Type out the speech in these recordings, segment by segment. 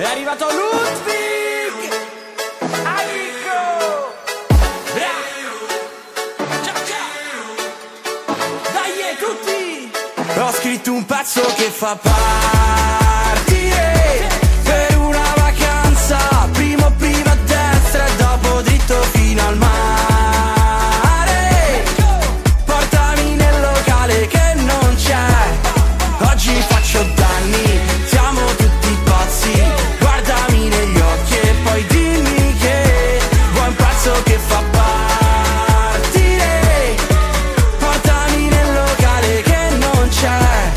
È arrivato Ludwig! Amico! Ciao ciao! Dai tutti! Ho scritto un pezzo che fa partire per una vacanza, primo a destra e dopo dritto fino al mare. Portami nel locale che non c'è, oggi faccio danni, siamo tutti pazzi. Guardami negli occhi e poi dimmi che vuoi un pezzo che fa partire. Portami nel locale che non c'è.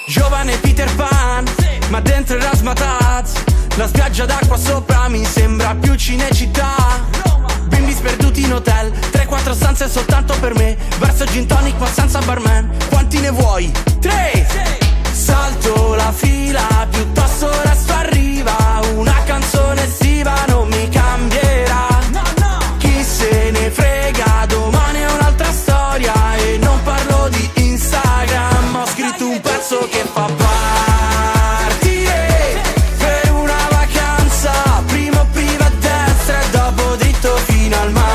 Giovane Peter Pan, ma dentro il razzmatazz. La spiaggia d'acqua sopra mi sembra più Cinecittà. Bimbi sperduti in hotel, 3-4 stanze soltanto per me. Verso gin tonic ma senza barman. Quanti ne vuoi? 3! Salto la fila, piuttosto resto a riva. Una canzone estiva non mi cambierà. Chi se ne frega, domani è un'altra storia. E non parlo di Instagram. Ho scritto un pezzo che fa partire per una vacanza, primo a destra e dopo dritto fino al mare.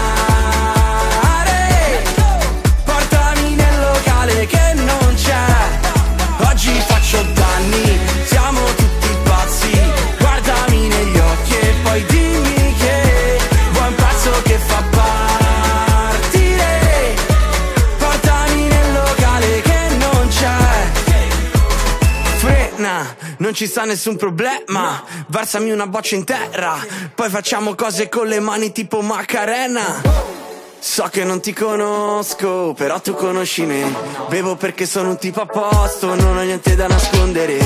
Portami nel locale che non c'è, oggi faccio danni, siamo tutti pazzi. Guardami negli occhi e poi dimmi che vuoi un pezzo che fa partire. Portami nel locale che non c'è. Frena, non ci sta nessun problema. Versami una boccia in terra, poi facciamo cose con le mani tipo Macarena. So che non ti conosco, però tu conosci me. Bevo perché sono un tipo a posto, non ho niente da nascondere.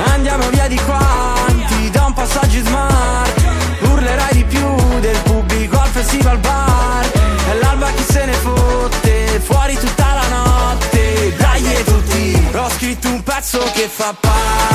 Andiamo via di qua, ti do un passaggio smart. Urlerai di più del pubblico al festival bar. È l'alba chi se ne fotte, fuori tutta la notte. Dai tutti, ho scritto un pezzo che fa parte